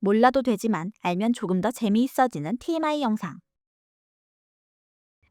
몰라도 되지만 알면 조금 더 재미있어지는 TMI 영상.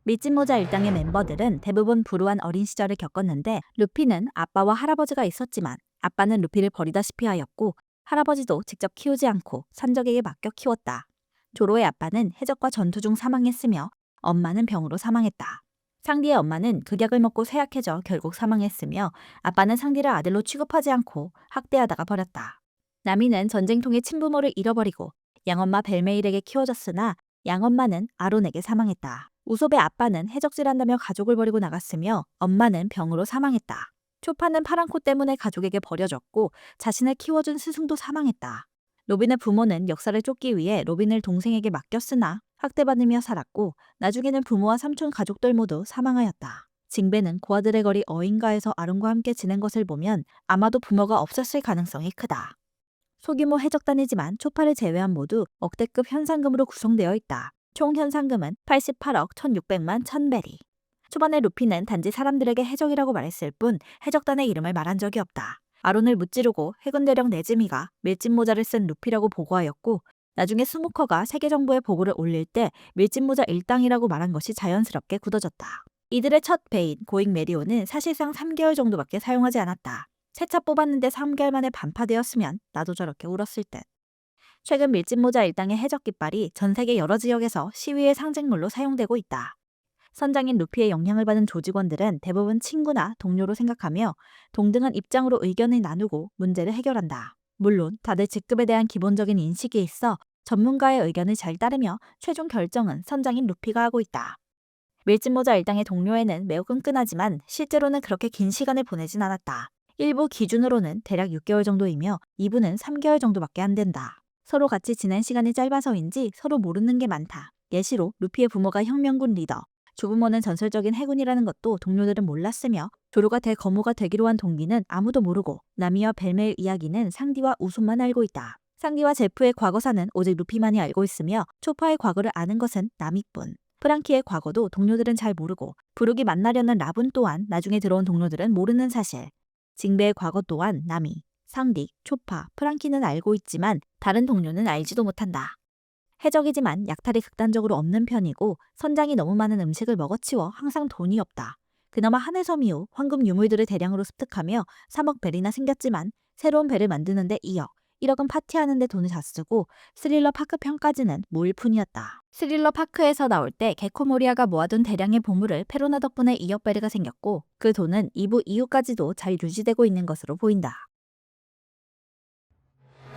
밀짚모자 일당의 멤버들은 대부분 불우한 어린 시절을 겪었는데 루피는 아빠와 할아버지가 있었지만 아빠는 루피를 버리다시피 하였고 할아버지도 직접 키우지 않고 산적에게 맡겨 키웠다. 조로의 아빠는 해적과 전투 중 사망했으며 엄마는 병으로 사망했다. 상디의 엄마는 극약을 먹고 쇠약해져 결국 사망했으며 아빠는 상디를 아들로 취급하지 않고 학대하다가 버렸다. 나미는 전쟁통에 친부모를 잃어버리고 양엄마 벨메일에게 키워졌으나 양엄마는 아론에게 사망했다. 우솝의 아빠는 해적질한다며 가족을 버리고 나갔으며 엄마는 병으로 사망했다. 초파는 파란 코 때문에 가족에게 버려졌고 자신을 키워준 스승도 사망했다. 로빈의 부모는 역사를 쫓기 위해 로빈을 동생에게 맡겼으나 학대받으며 살았고 나중에는 부모와 삼촌 가족들 모두 사망하였다. 징베는 고아들의 거리 어인가에서 아론과 함께 지낸 것을 보면 아마도 부모가 없었을 가능성이 크다. 소규모 해적단이지만 초파를 제외한 모두 억대급 현상금으로 구성되어 있다. 총 현상금은 88억 1600만 1000베리. 초반에 루피는 단지 사람들에게 해적이라고 말했을 뿐 해적단의 이름을 말한 적이 없다. 아론을 무찌르고 해군대령 네즈미가 밀짚모자를 쓴 루피라고 보고하였고 나중에 스모커가 세계정부에 보고를 올릴 때 밀짚모자 일당이라고 말한 것이 자연스럽게 굳어졌다. 이들의 첫 배인 고잉 메리오는 사실상 3개월 정도밖에 사용하지 않았다. 새 차 뽑았는데 3개월 만에 반파되었으면 나도 저렇게 울었을 듯. 최근 밀짚모자 일당의 해적 깃발이 전 세계 여러 지역에서 시위의 상징물로 사용되고 있다. 선장인 루피의 영향을 받은 조직원들은 대부분 친구나 동료로 생각하며 동등한 입장으로 의견을 나누고 문제를 해결한다. 물론 다들 직급에 대한 기본적인 인식이 있어 전문가의 의견을 잘 따르며 최종 결정은 선장인 루피가 하고 있다. 밀짚모자 일당의 동료에는 매우 끈끈하지만 실제로는 그렇게 긴 시간을 보내진 않았다. 일부 기준으로는 대략 6개월 정도이며 2부는 3개월 정도밖에 안 된다. 서로 같이 지낸 시간이 짧아서인지 서로 모르는 게 많다. 예시로 루피의 부모가 혁명군 리더, 조부모는 전설적인 해군이라는 것도 동료들은 몰랐으며 조로가 대거모가 되기로 한 동기는 아무도 모르고 나미와 벨메일 이야기는 상디와 우솜만 알고 있다. 상디와 제프의 과거사는 오직 루피만이 알고 있으며 초파의 과거를 아는 것은 나미뿐. 프랑키의 과거도 동료들은 잘 모르고 부르기 만나려는 라분 또한 나중에 들어온 동료들은 모르는 사실. 징베의 과거 또한 나미, 상디, 초파, 프랑키는 알고 있지만 다른 동료는 알지도 못한다. 해적이지만 약탈이 극단적으로 없는 편이고 선장이 너무 많은 음식을 먹어치워 항상 돈이 없다. 그나마 하늘섬 이후 황금 유물들을 대량으로 습득하며 3억 벨이나 생겼지만 새로운 벨을 만드는데 2억, 1억은 파티하는데 돈을 다 쓰고 스릴러 파크 편까지는 모일 뿐이었다. 스릴러 파크에서 나올 때 게코모리아가 모아둔 대량의 보물을 페로나 덕분에 2억 벨가 생겼고 그 돈은 2부 이후까지도 잘 유지되고 있는 것으로 보인다.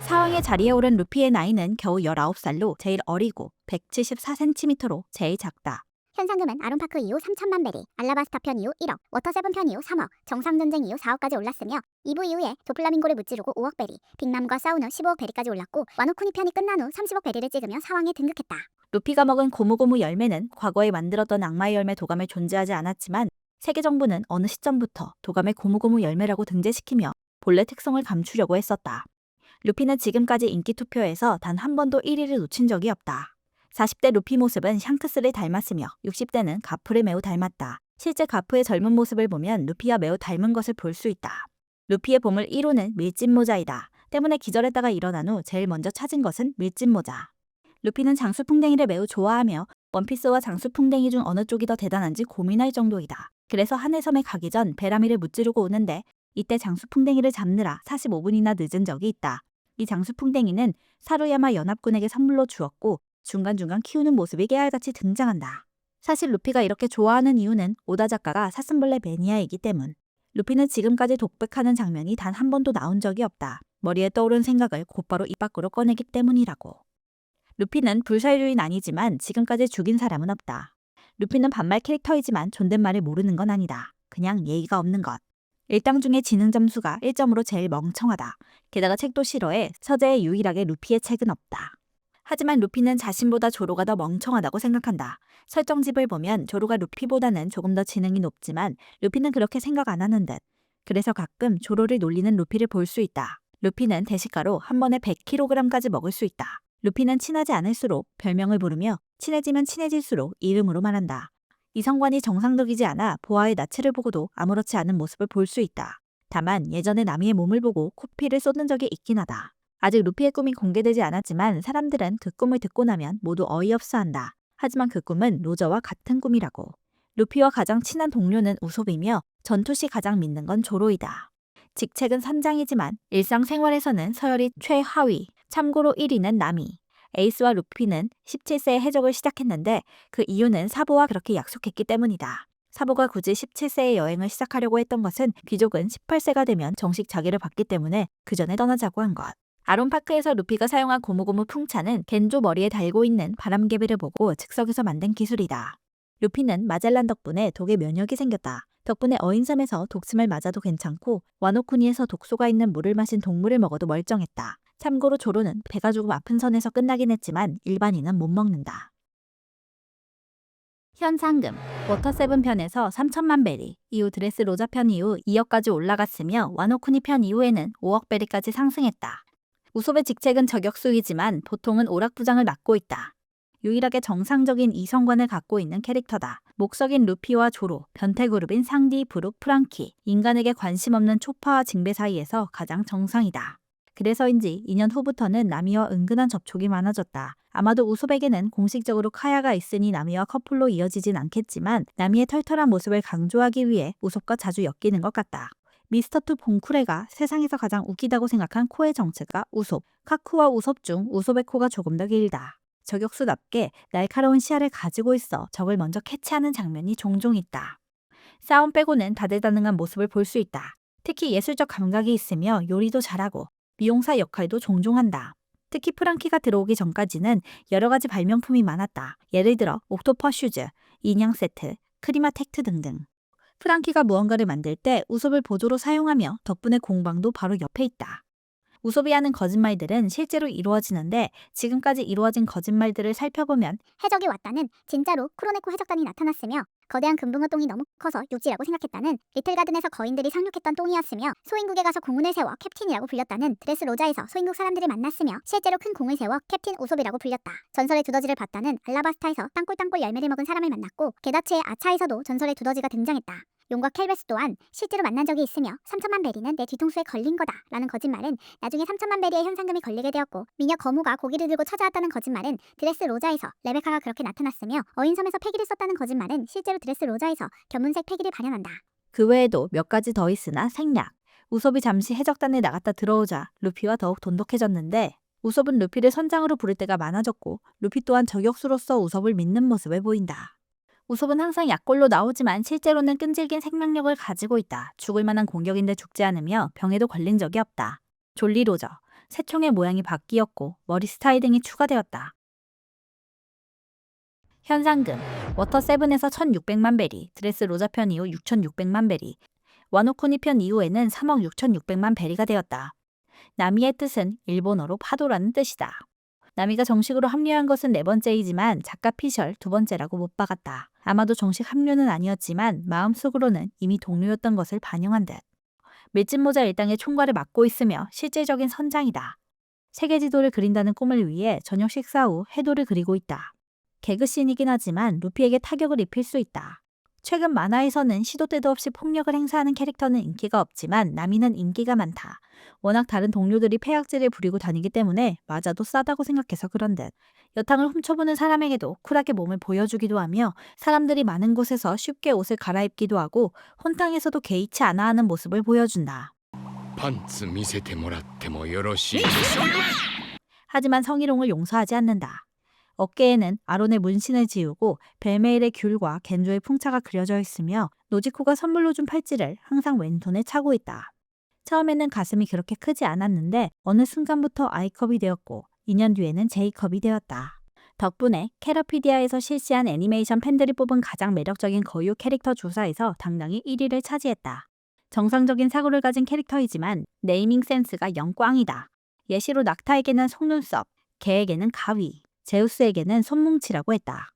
사왕의 자리에 오른 루피의 나이는 겨우 19살로 제일 어리고 174cm로 제일 작다. 현상금은 아론파크 이후 3천만 베리, 알라바스타 편 이후 1억, 워터세븐 편 이후 3억, 정상전쟁 이후 4억까지 올랐으며 2부 이후에 도플라밍고를 무찌르고 5억 베리, 빅남과 싸운 후 15억 베리까지 올랐고 와노쿠니 편이 끝난 후 30억 베리를 찍으며 사왕에 등극했다. 루피가 먹은 고무고무 열매는 과거에 만들었던 악마의 열매 도감에 존재하지 않았지만 세계 정부는 어느 시점부터 도감의 고무고무 열매라고 등재시키며 본래 특성을 감추려고 했었다. 루피는 지금까지 인기 투표에서 단 한 번도 1위를 놓친 적이 없다. 40대 루피 모습은 샹크스를 닮았으며 60대는 가프를 매우 닮았다. 실제 가프의 젊은 모습을 보면 루피와 매우 닮은 것을 볼 수 있다. 루피의 보물 1호는 밀짚모자이다. 때문에 기절했다가 일어난 후 제일 먼저 찾은 것은 밀짚모자. 루피는 장수풍뎅이를 매우 좋아하며 원피스와 장수풍뎅이 중 어느 쪽이 더 대단한지 고민할 정도이다. 그래서 하늘섬에 가기 전 베라미를 무찌르고 오는데 이때 장수풍뎅이를 잡느라 45분이나 늦은 적이 있다. 이 장수풍뎅이는 사루야마 연합군에게 선물로 주었고 중간중간 키우는 모습이 깨알같이 등장한다. 사실 루피가 이렇게 좋아하는 이유는 오다 작가가 사슴벌레 매니아이기 때문. 루피는 지금까지 독백하는 장면이 단 한 번도 나온 적이 없다. 머리에 떠오른 생각을 곧바로 입 밖으로 꺼내기 때문이라고. 루피는 불사유인 아니지만 지금까지 죽인 사람은 없다. 루피는 반말 캐릭터이지만 존댓말을 모르는 건 아니다. 그냥 예의가 없는 것. 일당 중에 지능 점수가 1점으로 제일 멍청하다. 게다가 책도 싫어해 서재에 유일하게 루피의 책은 없다. 하지만 루피는 자신보다 조로가 더 멍청하다고 생각한다. 설정집을 보면 조로가 루피보다는 조금 더 지능이 높지만 루피는 그렇게 생각 안 하는 듯. 그래서 가끔 조로를 놀리는 루피를 볼 수 있다. 루피는 대식가로 한 번에 100kg까지 먹을 수 있다. 루피는 친하지 않을수록 별명을 부르며 친해지면 친해질수록 이름으로 말한다. 이성관이 정상적이지 않아 보아의 나체를 보고도 아무렇지 않은 모습을 볼 수 있다. 다만 예전에 나미의 몸을 보고 코피를 쏟는 적이 있긴 하다. 아직 루피의 꿈이 공개되지 않았지만 사람들은 그 꿈을 듣고 나면 모두 어이없어한다. 하지만 그 꿈은 로저와 같은 꿈이라고. 루피와 가장 친한 동료는 우솝이며 전투 시 가장 믿는 건 조로이다. 직책은 선장이지만 일상생활에서는 서열이 최하위, 참고로 1위는 나미. 에이스와 루피는 17세에 해적을 시작했는데 그 이유는 사부와 그렇게 약속했기 때문이다. 사부가 굳이 17세에 여행을 시작하려고 했던 것은 귀족은 18세가 되면 정식 자기를 받기 때문에 그 전에 떠나자고 한 것. 아론파크에서 루피가 사용한 고무고무 풍차는 겐조 머리에 달고 있는 바람개비를 보고 즉석에서 만든 기술이다. 루피는 마젤란 덕분에 독에 면역이 생겼다. 덕분에 어인섬에서 독침을 맞아도 괜찮고 와노쿠니에서 독소가 있는 물을 마신 동물을 먹어도 멀쩡했다. 참고로 조로는 배가 조금 아픈 선에서 끝나긴 했지만 일반인은 못 먹는다. 현상금 워터7 편에서 3천만 베리, 이후 드레스 로자 편 이후 2억까지 올라갔으며 와노쿠니 편 이후에는 5억 베리까지 상승했다. 우솝의 직책은 저격수이지만 보통은 오락부장을 맡고 있다. 유일하게 정상적인 이성관을 갖고 있는 캐릭터다. 목석인 루피와 조로, 변태그룹인 상디, 브룩, 프랑키, 인간에게 관심 없는 초파와 징베 사이에서 가장 정상이다. 그래서인지 2년 후부터는 나미와 은근한 접촉이 많아졌다. 아마도 우솝에게는 공식적으로 카야가 있으니 나미와 커플로 이어지진 않겠지만 나미의 털털한 모습을 강조하기 위해 우솝과 자주 엮이는 것 같다. 미스터2 봉쿠레가 세상에서 가장 웃기다고 생각한 코의 정체가 우솝, 카쿠와 우솝 중 우솝의 코가 조금 더 길다. 저격수답게 날카로운 시야를 가지고 있어 적을 먼저 캐치하는 장면이 종종 있다. 싸움 빼고는 다재다능한 모습을 볼 수 있다. 특히 예술적 감각이 있으며 요리도 잘하고 미용사 역할도 종종 한다. 특히 프랑키가 들어오기 전까지는 여러 가지 발명품이 많았다. 예를 들어 옥토퍼 슈즈, 인형 세트, 크리마 텍트 등등. 프랑키가 무언가를 만들 때 우솝을 보조로 사용하며 덕분에 공방도 바로 옆에 있다. 우솝이 하는 거짓말들은 실제로 이루어지는데 지금까지 이루어진 거짓말들을 살펴보면 해적이 왔다는, 진짜로 쿠로네코 해적단이 나타났으며 거대한 금붕어 똥이 너무 커서 육지라고 생각했다는, 리틀가든에서 거인들이 상륙했던 똥이었으며 소인국에 가서 공운을 세워 캡틴이라고 불렸다는, 드레스 로자에서 소인국 사람들을 만났으며 실제로 큰 공을 세워 캡틴 우솝이라고 불렸다. 전설의 두더지를 봤다는, 알라바스타에서 땅굴 열매를 먹은 사람을 만났고 게다츠의 아차에서도 전설의 두더지가 등장했다. 용과 켈베스 또한 실제로 만난 적이 있으며 3천만 베리는 내 뒤통수에 걸린 거다 라는 거짓말은 나중에 3천만 베리의 현상금이 걸리게 되었고, 미녀 거무가 고기를 들고 찾아왔다는 거짓말은 드레스 로자에서 레베카가 그렇게 나타났으며 어인섬에서 패기를 썼다는 거짓말은 실제로 드레스 로자에서 견문색 패기를 발현한다. 그 외에도 몇 가지 더 있으나 생략. 우솝이 잠시 해적단에 나갔다 들어오자 루피와 더욱 돈독해졌는데 우솝은 루피를 선장으로 부를 때가 많아졌고 루피 또한 저격수로서 우솝을 믿는 모습을 보인다. 우솝은 항상 약골로 나오지만 실제로는 끈질긴 생명력을 가지고 있다. 죽을 만한 공격인데 죽지 않으며 병에도 걸린 적이 없다. 졸리 로저, 새총의 모양이 바뀌었고 머리 스타일 등이 추가되었다. 현상금, 워터7에서 1600만 베리, 드레스 로자 편 이후 6600만 베리, 와노코니 편 이후에는 3억 6600만 베리가 되었다. 나미의 뜻은 일본어로 파도라는 뜻이다. 나미가 정식으로 합류한 것은 4번째이지만 작가 피셜 2번째라고 못 박았다. 아마도 정식 합류는 아니었지만 마음속으로는 이미 동료였던 것을 반영한 듯. 밀짚모자 일당의 총괄을 맡고 있으며 실질적인 선장이다. 세계지도를 그린다는 꿈을 위해 저녁 식사 후 해도를 그리고 있다. 개그씬이긴 하지만 루피에게 타격을 입힐 수 있다. 최근 만화에서는 시도 때도 없이 폭력을 행사하는 캐릭터는 인기가 없지만 나미는 인기가 많다. 워낙 다른 동료들이 폐악질을 부리고 다니기 때문에 맞아도 싸다고 생각해서 그런 듯. 여탕을 훔쳐보는 사람에게도 쿨하게 몸을 보여주기도 하며 사람들이 많은 곳에서 쉽게 옷을 갈아입기도 하고 혼탕에서도 개의치 않아 하는 모습을 보여준다. パンツ見せてもらってもよろしいでしょうか 하지만 성희롱을 용서하지 않는다. 어깨에는 아론의 문신을 지우고 벨메일의 귤과 겐조의 풍차가 그려져 있으며 노지코가 선물로 준 팔찌를 항상 왼손에 차고 있다. 처음에는 가슴이 그렇게 크지 않았는데 어느 순간부터 I컵이 되었고 2년 뒤에는 J컵이 되었다. 덕분에 캐러피디아에서 실시한 애니메이션 팬들이 뽑은 가장 매력적인 거유 캐릭터 조사에서 당당히 1위를 차지했다. 정상적인 사고를 가진 캐릭터이지만 네이밍 센스가 영꽝이다. 예시로 낙타에게는 속눈썹, 개에게는 가위, 제우스에게는 손뭉치라고 했다.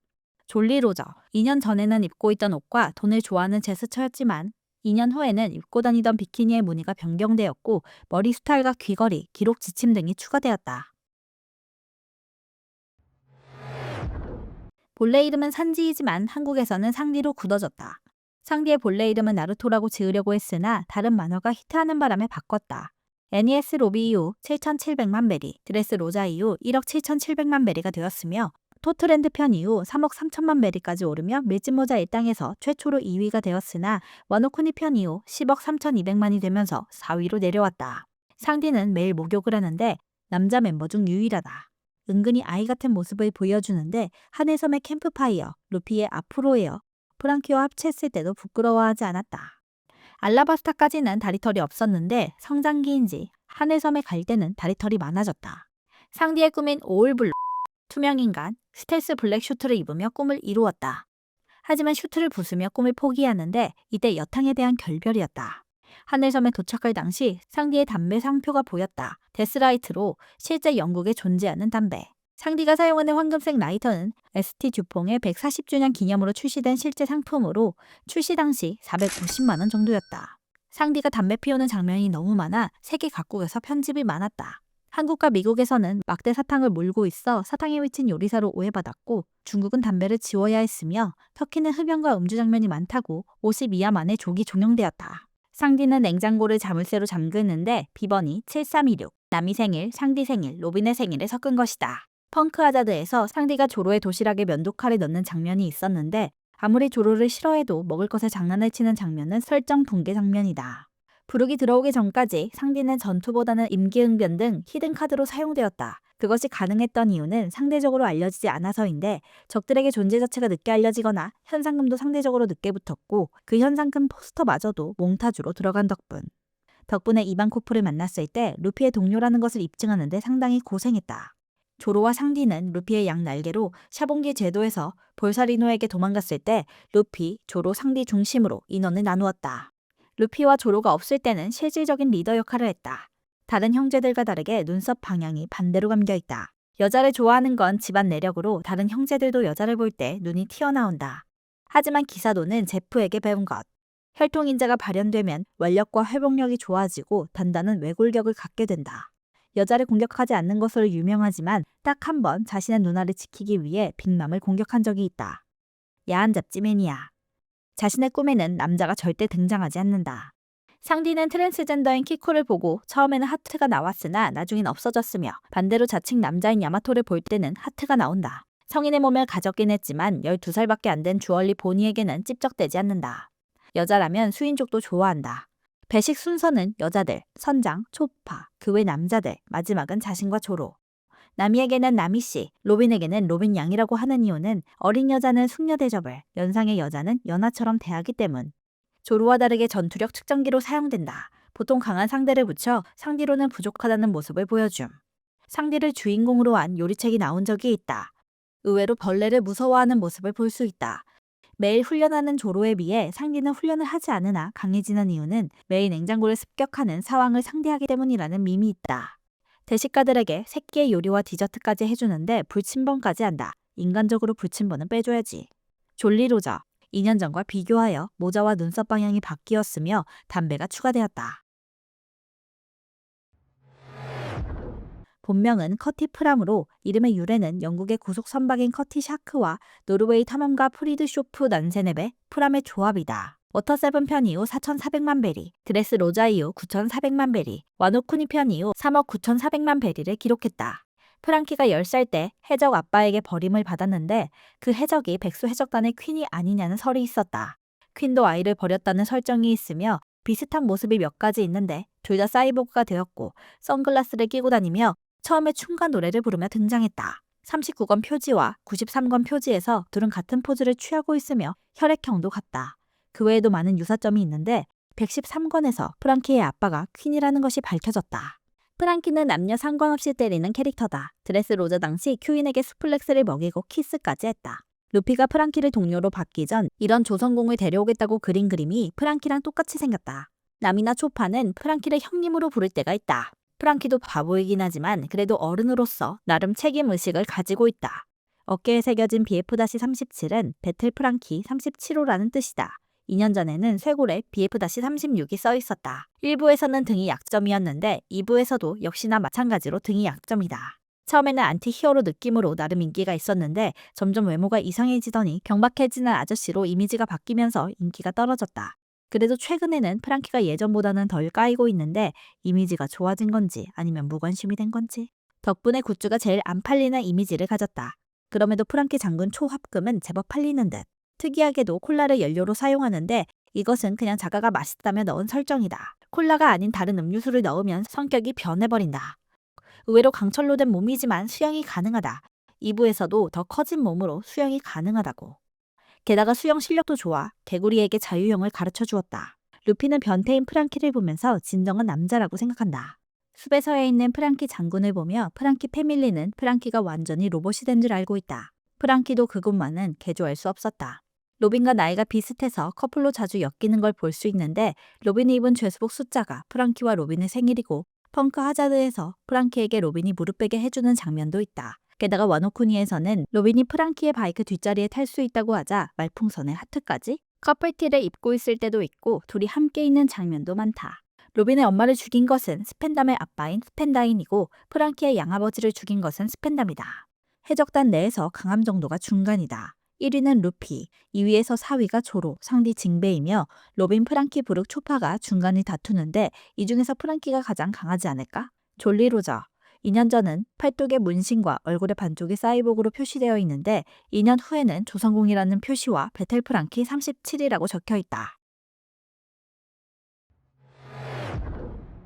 졸리 로저, 2년 전에는 입고 있던 옷과 돈을 좋아하는 제스처였지만 2년 후에는 입고 다니던 비키니의 무늬가 변경되었고 머리 스타일과 귀걸이, 기록 지침 등이 추가되었다. 본래 이름은 산지이지만 한국에서는 상디로 굳어졌다. 상디의 본래 이름은 나루토라고 지으려고 했으나 다른 만화가 히트하는 바람에 바꿨다. NES 로비 이후 7,700만 베리, 드레스 로자 이후 1억 7,700만 베리가 되었으며 토트랜드 편 이후 3억 3천만 베리까지 오르며 밀짚모자 일당에서 최초로 2위가 되었으나 와노쿠니 편 이후 10억 3,200만이 되면서 4위로 내려왔다. 상디는 매일 목욕을 하는데 남자 멤버 중 유일하다. 은근히 아이 같은 모습을 보여주는데 한해섬의 캠프파이어, 루피의 아프로에어, 프랑키와 합체했을 때도 부끄러워하지 않았다. 알라바스타까지는 다리털이 없었는데 성장기인지 한해섬에 갈 때는 다리털이 많아졌다. 상디의 꿈인 오울블루, 투명인간, 스텔스 블랙 슈트를 입으며 꿈을 이루었다. 하지만 슈트를 부수며 꿈을 포기하는데 이때 여탕에 대한 결별이었다. 하늘섬에 도착할 당시 상디의 담배 상표가 보였다. 데스라이트로 실제 영국에 존재하는 담배. 상디가 사용하는 황금색 라이터는 ST 듀퐁의 140주년 기념으로 출시된 실제 상품으로 출시 당시 450만 원 정도였다. 상디가 담배 피우는 장면이 너무 많아 세계 각국에서 편집이 많았다. 한국과 미국에서는 막대 사탕을 물고 있어 사탕에 위친 요리사로 오해받았고 중국은 담배를 지워야 했으며 터키는 흡연과 음주 장면이 많다고 50 이하 만에 조기 종용되었다. 상디는 냉장고를 자물쇠로 잠그는데 비번이 7326, 남이 생일, 상디 생일, 로빈의 생일을 섞은 것이다. 펑크 하자드에서 상디가 조로의 도시락에 면도칼을 넣는 장면이 있었는데 아무리 조로를 싫어해도 먹을 것에 장난을 치는 장면은 설정 붕괴 장면이다. 부르기 들어오기 전까지 상디는 전투보다는 임기응변 등 히든카드로 사용되었다. 그것이 가능했던 이유는 상대적으로 알려지지 않아서인데 적들에게 존재 자체가 늦게 알려지거나 현상금도 상대적으로 늦게 붙었고 그 현상금 포스터마저도 몽타주로 들어간 덕분에 이반코프를 만났을 때 루피의 동료라는 것을 입증하는 데 상당히 고생했다. 조로와 상디는 루피의 양 날개로 샤봉기 제도에서 볼사리노에게 도망갔을 때 루피, 조로, 상디 중심으로 인원을 나누었다. 루피와 조로가 없을 때는 실질적인 리더 역할을 했다. 다른 형제들과 다르게 눈썹 방향이 반대로 감겨있다. 여자를 좋아하는 건 집안 내력으로 다른 형제들도 여자를 볼 때 눈이 튀어나온다. 하지만 기사도는 제프에게 배운 것. 혈통인자가 발현되면 원력과 회복력이 좋아지고 단단한 외골격을 갖게 된다. 여자를 공격하지 않는 것으로 유명하지만 딱 한 번 자신의 누나를 지키기 위해 빅맘을 공격한 적이 있다. 야한 잡지 매니아. 자신의 꿈에는 남자가 절대 등장하지 않는다. 상디는 트랜스젠더인 키코를 보고 처음에는 하트가 나왔으나 나중엔 없어졌으며 반대로 자칭 남자인 야마토를 볼 때는 하트가 나온다. 성인의 몸을 가졌긴 했지만 12살밖에 안 된 주얼리 보니에게는 찝적대지 않는다. 여자라면 수인족도 좋아한다. 배식 순서는 여자들, 선장, 초파, 그 외 남자들, 마지막은 자신과 조로. 나미에게는 나미씨, 로빈에게는 로빈 양이라고 하는 이유는 어린 여자는 숙녀 대접을, 연상의 여자는 연하처럼 대하기 때문. 조로와 다르게 전투력 측정기로 사용된다. 보통 강한 상대를 붙여 상디로는 부족하다는 모습을 보여줌. 상디를 주인공으로 한 요리책이 나온 적이 있다. 의외로 벌레를 무서워하는 모습을 볼 수 있다. 매일 훈련하는 조로에 비해 상디는 훈련을 하지 않으나 강해지는 이유는 매일 냉장고를 습격하는 사왕을 상대하기 때문이라는 밈이 있다. 대식가들에게 새끼의 요리와 디저트까지 해주는데 불침번까지 한다. 인간적으로 불침번은 빼줘야지. 졸리 로저. 2년 전과 비교하여 모자와 눈썹 방향이 바뀌었으며 담배가 추가되었다. 본명은 커티 프람으로 이름의 유래는 영국의 고속 선박인 커티 샤크와 노르웨이 탐험가 프리드 쇼프 난세넵의 프람의 조합이다. 워터7 편 이후 4,400만 베리, 드레스 로자 이후 9,400만 베리, 와노쿠니 편 이후 3억 9,400만 베리를 기록했다. 프랑키가 10살 때 해적 아빠에게 버림을 받았는데 그 해적이 백수 해적단의 퀸이 아니냐는 설이 있었다. 퀸도 아이를 버렸다는 설정이 있으며 비슷한 모습이 몇 가지 있는데 둘 다 사이보그가 되었고 선글라스를 끼고 다니며 처음에 춤과 노래를 부르며 등장했다. 39권 표지와 93권 표지에서 둘은 같은 포즈를 취하고 있으며 혈액형도 같다. 그 외에도 많은 유사점이 있는데 113권에서 프랑키의 아빠가 퀸이라는 것이 밝혀졌다. 프랑키는 남녀 상관없이 때리는 캐릭터다. 드레스 로저 당시 큐인에게 수플렉스를 먹이고 키스까지 했다. 루피가 프랑키를 동료로 받기 전 이런 조선공을 데려오겠다고 그린 그림이 프랑키랑 똑같이 생겼다. 남이나 초파는 프랑키를 형님으로 부를 때가 있다. 프랑키도 바보이긴 하지만 그래도 어른으로서 나름 책임의식을 가지고 있다. 어깨에 새겨진 BF-37은 배틀 프랑키 37호라는 뜻이다. 2년 전에는 쇄골에 BF-36이 써 있었다. 1부에서는 등이 약점이었는데 2부에서도 역시나 마찬가지로 등이 약점이다. 처음에는 안티히어로 느낌으로 나름 인기가 있었는데 점점 외모가 이상해지더니 경박해지는 아저씨로 이미지가 바뀌면서 인기가 떨어졌다. 그래도 최근에는 프랑키가 예전보다는 덜 까이고 있는데 이미지가 좋아진 건지 아니면 무관심이 된 건지. 덕분에 굿즈가 제일 안 팔리는 이미지를 가졌다. 그럼에도 프랑키 장군 초합금은 제법 팔리는 듯. 특이하게도 콜라를 연료로 사용하는데 이것은 그냥 작가가 맛있다며 넣은 설정이다. 콜라가 아닌 다른 음료수를 넣으면 성격이 변해버린다. 의외로 강철로 된 몸이지만 수영이 가능하다. 2부에서도 더 커진 몸으로 수영이 가능하다고. 게다가 수영 실력도 좋아 개구리에게 자유형을 가르쳐 주었다. 루피는 변태인 프랑키를 보면서 진정한 남자라고 생각한다. 숲에 서에 있는 프랑키 장군을 보며 프랑키 패밀리는 프랑키가 완전히 로봇이 된 줄 알고 있다. 프랑키도 그것만은 개조할 수 없었다. 로빈과 나이가 비슷해서 커플로 자주 엮이는 걸 볼 수 있는데 로빈이 입은 죄수복 숫자가 프랑키와 로빈의 생일이고 펑크 하자드에서 프랑키에게 로빈이 무릎 베게 해주는 장면도 있다. 게다가 와노쿠니에서는 로빈이 프랑키의 바이크 뒷자리에 탈 수 있다고 하자 말풍선에 하트까지? 커플티를 입고 있을 때도 있고 둘이 함께 있는 장면도 많다. 로빈의 엄마를 죽인 것은 스펜담의 아빠인 스펜다인이고 프랑키의 양아버지를 죽인 것은 스펜담이다. 해적단 내에서 강함 정도가 중간이다. 1위는 루피, 2위에서 4위가 조로, 상디 징베이며 로빈, 프랑키, 브룩, 초파가 중간을 다투는데 이 중에서 프랑키가 가장 강하지 않을까? 졸리 로저. 2년 전은 팔뚝에 문신과 얼굴의 반쪽이 사이보그로 표시되어 있는데 2년 후에는 조선공이라는 표시와 베텔 프랑키 37이라고 적혀 있다.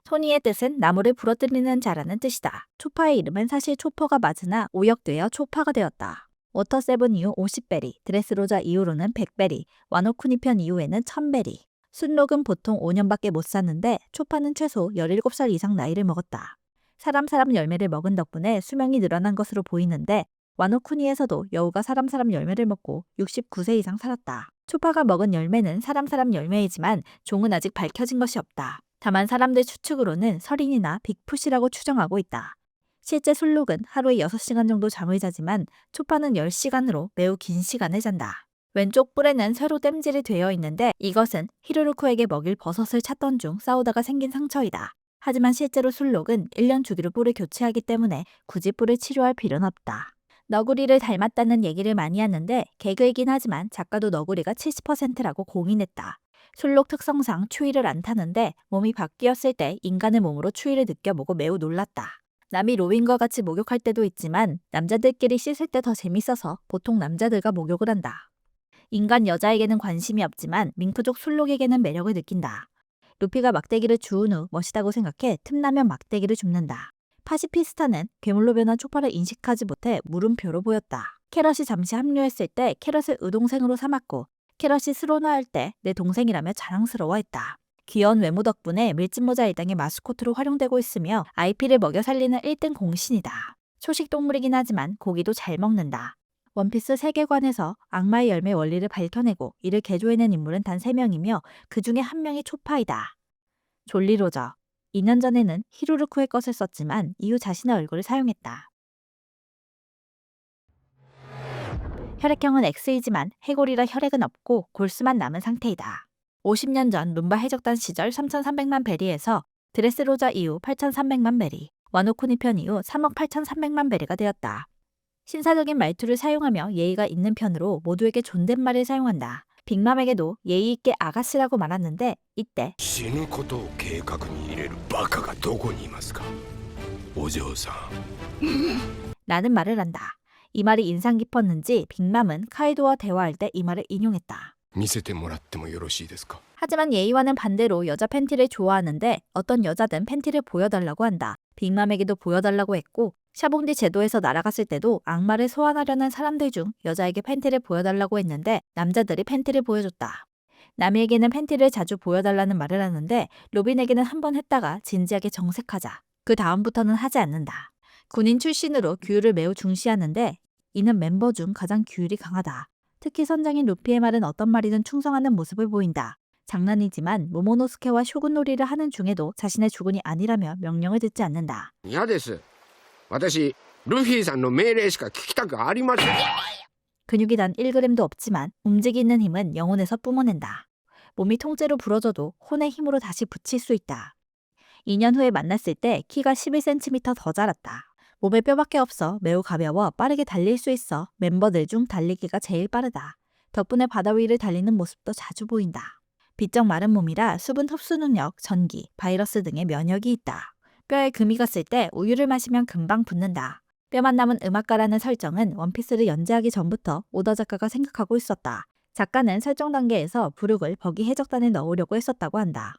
소니의 뜻은 나무를 부러뜨리는 자라는 뜻이다. 초파의 이름은 사실 초퍼가 맞으나 오역되어 초파가 되었다. 워터7 이후 50베리, 드레스로자 이후로는 100베리, 와노쿠니 편 이후에는 1000베리. 순록은 보통 5년밖에 못 사는데 초파는 최소 17살 이상 나이를 먹었다. 사람 열매를 먹은 덕분에 수명이 늘어난 것으로 보이는데 와노쿠니에서도 여우가 사람 열매를 먹고 69세 이상 살았다. 초파가 먹은 열매는 사람 열매이지만 종은 아직 밝혀진 것이 없다. 다만 사람들 추측으로는 서린이나 빅풋이라고 추정하고 있다. 실제 순록은 하루에 6시간 정도 잠을 자지만 초파는 10시간으로 매우 긴 시간을 잔다. 왼쪽 뿔에는 쇠로 땜질이 되어 있는데 이것은 히루루쿠에게 먹일 버섯을 찾던 중 싸우다가 생긴 상처이다. 하지만 실제로 순록은 1년 주기로 뿔을 교체하기 때문에 굳이 뿔을 치료할 필요는 없다. 너구리를 닮았다는 얘기를 많이 하는데 개그이긴 하지만 작가도 너구리가 70%라고 공인했다. 순록 특성상 추위를 안 타는데 몸이 바뀌었을 때 인간의 몸으로 추위를 느껴보고 매우 놀랐다. 남이 로빈과 같이 목욕할 때도 있지만 남자들끼리 씻을 때 더 재밌어서 보통 남자들과 목욕을 한다. 인간 여자에게는 관심이 없지만 밍크족 순록에게는 매력을 느낀다. 루피가 막대기를 주운 후 멋있다고 생각해 틈나면 막대기를 줍는다. 파시피스타는 괴물로 변한 초파를 인식하지 못해 물음표로 보였다. 캐럿이 잠시 합류했을 때 캐럿을 의동생으로 삼았고 캐럿이 스로나할 때 내 동생이라며 자랑스러워했다. 귀여운 외모 덕분에 밀짚모자 일당의 마스코트로 활용되고 있으며 IP를 먹여 살리는 1등 공신이다. 초식동물이긴 하지만 고기도 잘 먹는다. 원피스 세계관에서 악마의 열매 원리를 밝혀내고 이를 개조해낸 인물은 단 3명이며 그 중에 1명이 초파이다. 졸리 로저. 2년 전에는 히루루쿠의 것을 썼지만 이후 자신의 얼굴을 사용했다. 혈액형은 X이지만 해골이라 혈액은 없고 골수만 남은 상태이다. 50년 전 룸바 해적단 시절 3,300만 베리에서 드레스로자 이후 8,300만 베리, 와노쿠니 편 이후 3억 8,300만 베리가 되었다. 신사적인 말투를 사용하며 예의가 있는 편으로 모두에게 존댓말을 사용한다. 빅맘에게도 예의 있게 아가씨라고 말하는데 이때 死ぬことを計画に入れるバカがどこにいますかお嬢さん 라는 말을 한다. 이 말이 인상 깊었는지 빅맘은 카이도와 대화할 때 이 말을 인용했다. 見せてもらってもよろしいですか 하지만 예의와는 반대로 여자 팬티를 좋아하는데 어떤 여자든 팬티를 보여달라고 한다. 빅맘에게도 보여달라고 했고 샤봉디 제도에서 날아갔을 때도 악마를 소환하려는 사람들 중 여자에게 팬티를 보여달라고 했는데 남자들이 팬티를 보여줬다. 남이에게는 팬티를 자주 보여달라는 말을 하는데 로빈에게는 한 번 했다가 진지하게 정색하자. 그 다음부터는 하지 않는다. 군인 출신으로 규율을 매우 중시하는데 이는 멤버 중 가장 규율이 강하다. 특히 선장인 루피의 말은 어떤 말이든 충성하는 모습을 보인다. 장난이지만 모모노스케와 쇼군놀이를 하는 중에도 자신의 주군이 아니라며 명령을 듣지 않는다. 嫌です私ルフィさんの命令しか聞きたくありません 근육이 단 1g도 없지만 움직이는 힘은 영혼에서 뿜어낸다. 몸이 통째로 부러져도 혼의 힘으로 다시 붙일 수 있다. 2년 후에 만났을 때 키가 11cm 더 자랐다. 몸에 뼈밖에 없어 매우 가벼워 빠르게 달릴 수 있어 멤버들 중 달리기가 제일 빠르다. 덕분에 바다 위를 달리는 모습도 자주 보인다. 비쩍 마른 몸이라 수분 흡수 능력, 전기, 바이러스 등의 면역이 있다. 뼈에 금이 갔을 때 우유를 마시면 금방 붓는다. 뼈만 남은 음악가라는 설정은 원피스를 연재하기 전부터 오다 작가가 생각하고 있었다. 작가는 설정 단계에서 부룩을 버기 해적단에 넣으려고 했었다고 한다.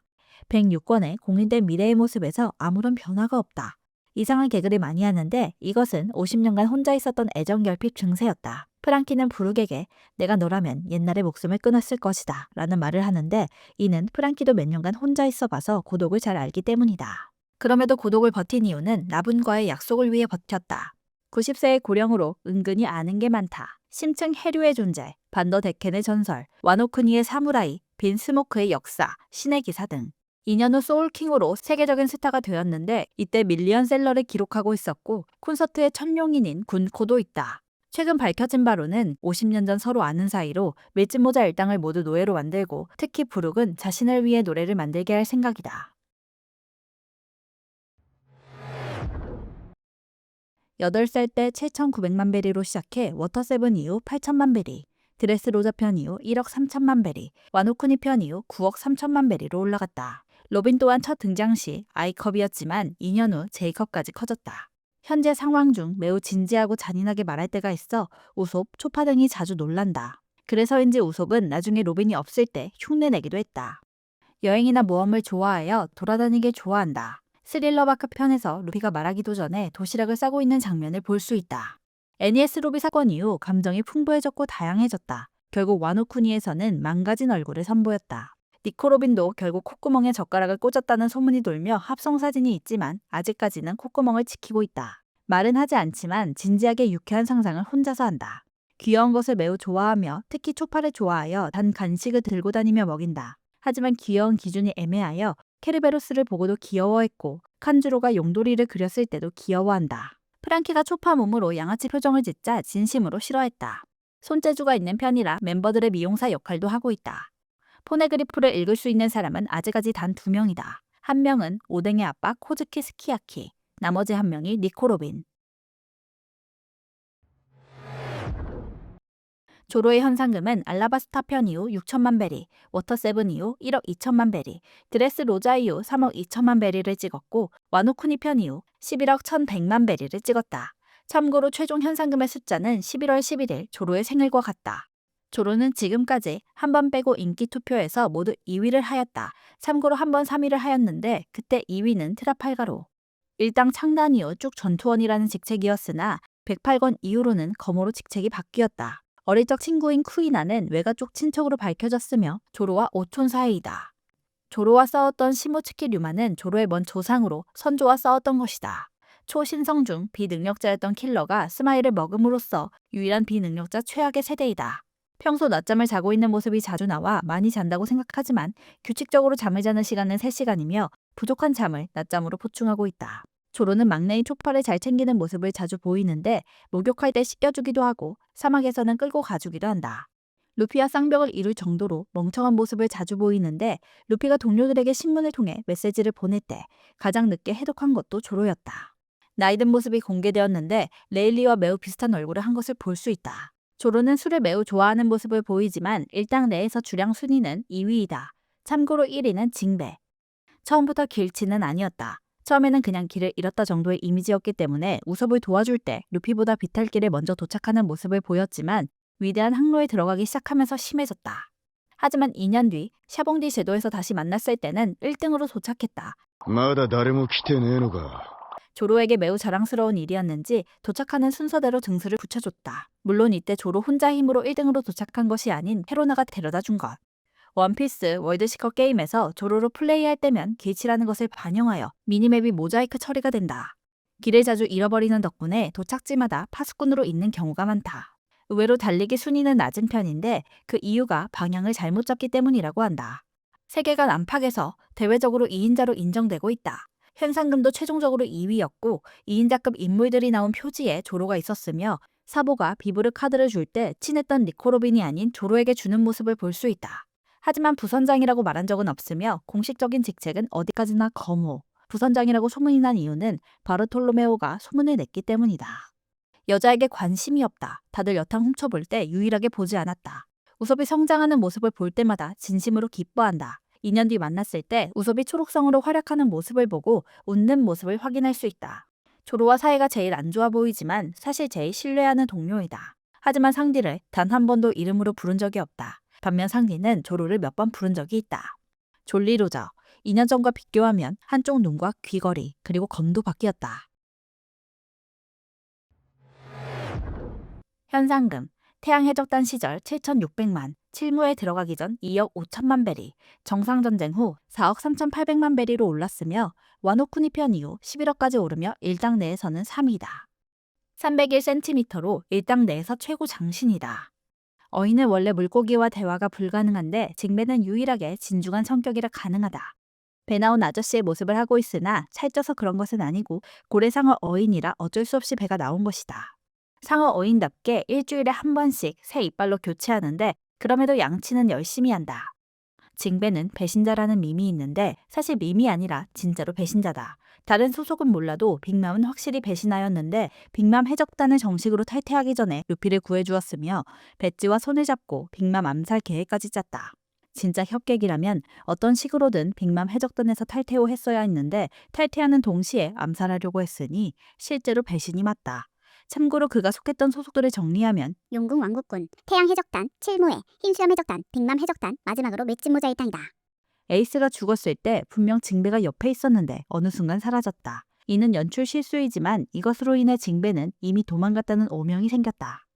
106권의 공인된 미래의 모습에서 아무런 변화가 없다. 이상한 개그를 많이 하는데 이것은 50년간 혼자 있었던 애정 결핍 증세였다. 프랑키는 부룩에게 내가 너라면 옛날에 목숨을 끊었을 것이다 라는 말을 하는데 이는 프랑키도 몇 년간 혼자 있어 봐서 고독을 잘 알기 때문이다. 그럼에도 고독을 버틴 이유는 나분과의 약속을 위해 버텼다. 90세의 고령으로 은근히 아는 게 많다. 심층 해류의 존재, 반더 데켄의 전설, 와노쿠니의 사무라이, 빈 스모크의 역사, 신의 기사 등. 2년 후 소울킹으로 세계적인 스타가 되었는데 이때 밀리언셀러를 기록하고 있었고 콘서트의 천룡인인 군코도 있다. 최근 밝혀진 바로는 50년 전 서로 아는 사이로 밀짚 모자 일당을 모두 노예로 만들고 특히 부룩은 자신을 위해 노래를 만들게 할 생각이다. 8살 때 7,900만 베리로 시작해 워터7 이후 8천만 베리, 드레스 로자 편 이후 1억 3천만 베리, 와노쿠니 편 이후 9억 3천만 베리로 올라갔다. 로빈 또한 첫 등장 시 아이컵이었지만 2년 후 제이컵까지 커졌다. 현재 상황 중 매우 진지하고 잔인하게 말할 때가 있어 우솝, 초파 등이 자주 놀란다. 그래서인지 우솝은 나중에 로빈이 없을 때 흉내내기도 했다. 여행이나 모험을 좋아하여 돌아다니길 좋아한다. 스릴러바크 편에서 루피가 말하기도 전에 도시락을 싸고 있는 장면을 볼 수 있다. NES 로비 사건 이후 감정이 풍부해졌고 다양해졌다. 결국 와노쿠니에서는 망가진 얼굴을 선보였다. 니코 로빈도 결국 콧구멍에 젓가락을 꽂았다는 소문이 돌며 합성사진이 있지만 아직까지는 콧구멍을 지키고 있다. 말은 하지 않지만 진지하게 유쾌한 상상을 혼자서 한다. 귀여운 것을 매우 좋아하며 특히 초파를 좋아하여 단 간식을 들고 다니며 먹인다. 하지만 귀여운 기준이 애매하여 케르베로스를 보고도 귀여워했고 칸주로가 용돌이를 그렸을 때도 귀여워한다. 프랑키가 초파 몸으로 양아치 표정을 짓자 진심으로 싫어했다. 손재주가 있는 편이라 멤버들의 미용사 역할도 하고 있다. 포네그리프를 읽을 수 있는 사람은 아직까지 단 2명이다. 한 명은 오뎅의 아빠 코즈키 스키야키, 나머지 한 명이 니코 로빈. 조로의 현상금은 알라바스타 편 이후 6천만 베리, 워터7 이후 1억 2천만 베리, 드레스 로자 이후 3억 2천만 베리를 찍었고 와노쿠니 편 이후 11억 1,100만 베리를 찍었다. 참고로 최종 현상금의 숫자는 11월 11일 조로의 생일과 같다. 조로는 지금까지 한 번 빼고 인기 투표에서 모두 2위를 하였다. 참고로 한 번 3위를 하였는데 그때 2위는 트라팔가로. 일당 창단 이후 쭉 전투원이라는 직책이었으나 108권 이후로는 검호로 직책이 바뀌었다. 어릴 적 친구인 쿠이나는 외가 쪽 친척으로 밝혀졌으며 조로와 오촌 사이이다. 조로와 싸웠던 시모츠키 류마는 조로의 먼 조상으로 선조와 싸웠던 것이다. 초신성 중 비능력자였던 킬러가 스마일을 먹음으로써 유일한 비능력자 최악의 세대이다. 평소 낮잠을 자고 있는 모습이 자주 나와 많이 잔다고 생각하지만 규칙적으로 잠을 자는 시간은 3시간이며 부족한 잠을 낮잠으로 보충하고 있다. 조로는 막내인 촉파를 잘 챙기는 모습을 자주 보이는데 목욕할 때 씻겨주기도 하고 사막에서는 끌고 가주기도 한다. 루피와 쌍벽을 이룰 정도로 멍청한 모습을 자주 보이는데 루피가 동료들에게 신문을 통해 메시지를 보낼 때 가장 늦게 해독한 것도 조로였다. 나이든 모습이 공개되었는데 레일리와 매우 비슷한 얼굴을 한 것을 볼 수 있다. 조로는 술을 매우 좋아하는 모습을 보이지만 일당 내에서 주량 순위는 2위이다. 참고로 1위는 징베. 처음부터 길치는 아니었다. 처음에는 그냥 길을 잃었다 정도의 이미지였기 때문에 우섭을 도와줄 때 루피보다 비탈길에 먼저 도착하는 모습을 보였지만 위대한 항로에 들어가기 시작하면서 심해졌다. 하지만 2년 뒤 샤봉디 제도에서 다시 만났을 때는 1등으로 도착했다. まだ誰も来てねえのか。 조로에게 매우 자랑스러운 일이었는지 도착하는 순서대로 등수를 붙여줬다. 물론 이때 조로 혼자 힘으로 1등으로 도착한 것이 아닌 헤로나가 데려다 준 것. 원피스 월드시커 게임에서 조로로 플레이할 때면 길치라는 것을 반영하여 미니맵이 모자이크 처리가 된다. 길을 자주 잃어버리는 덕분에 도착지마다 파수꾼으로 있는 경우가 많다. 의외로 달리기 순위는 낮은 편인데 그 이유가 방향을 잘못 잡기 때문이라고 한다. 세계관 안팎에서 대외적으로 2인자로 인정되고 있다. 현상금도 최종적으로 2위였고 2인자급 인물들이 나온 표지에 조로가 있었으며 사보가 비브르 카드를 줄 때 친했던 니코 로빈이 아닌 조로에게 주는 모습을 볼 수 있다. 하지만 부선장이라고 말한 적은 없으며 공식적인 직책은 어디까지나 검호. 부선장이라고 소문이 난 이유는 바르톨로메오가 소문을 냈기 때문이다. 여자에게 관심이 없다. 다들 여탕 훔쳐볼 때 유일하게 보지 않았다. 우섭이 성장하는 모습을 볼 때마다 진심으로 기뻐한다. 2년 뒤 만났을 때 우섭이 초록성으로 활약하는 모습을 보고 웃는 모습을 확인할 수 있다. 조로와 사이가 제일 안 좋아 보이지만 사실 제일 신뢰하는 동료이다. 하지만 상디를 단 한 번도 이름으로 부른 적이 없다. 반면 상디는 조로를 몇 번 부른 적이 있다. 졸리로저. 2년 전과 비교하면 한쪽 눈과 귀걸이 그리고 검도 바뀌었다. 현상금. 태양해적단 시절 7,600만, 칠무에 들어가기 전 2억 5천만 베리, 정상전쟁 후 4억 3,800만 베리로 올랐으며 와노쿠니 편 이후 11억까지 오르며 일당 내에서는 3위다. 301cm로 일당 내에서 최고 장신이다. 어인은 원래 물고기와 대화가 불가능한데 징배는 유일하게 진중한 성격이라 가능하다. 배 나온 아저씨의 모습을 하고 있으나 살쪄서 그런 것은 아니고 고래상어 어인이라 어쩔 수 없이 배가 나온 것이다. 상어 어인답게 일주일에 한 번씩 새 이빨로 교체하는데 그럼에도 양치는 열심히 한다. 징배는 배신자라는 밈이 있는데 사실 밈이 아니라 진짜로 배신자다. 다른 소속은 몰라도 빅맘은 확실히 배신하였는데 빅맘 해적단을 정식으로 탈퇴하기 전에 루피를 구해주었으며 배지와 손을 잡고 빅맘 암살 계획까지 짰다. 진짜 협객이라면 어떤 식으로든 빅맘 해적단에서 탈퇴 후 했어야 했는데 탈퇴하는 동시에 암살하려고 했으니 실제로 배신이 맞다. 참고로 그가 속했던 소속들을 정리하면 용궁 왕국군, 태양해적단, 칠무회, 흰수염해적단, 빅맘해적단, 마지막으로 맷집모자 일당이다. 에이스가 죽었을 때 분명 징배가 옆에 있었는데 어느 순간 사라졌다. 이는 연출 실수이지만 이것으로 인해 징배는 이미 도망갔다는 오명이 생겼다.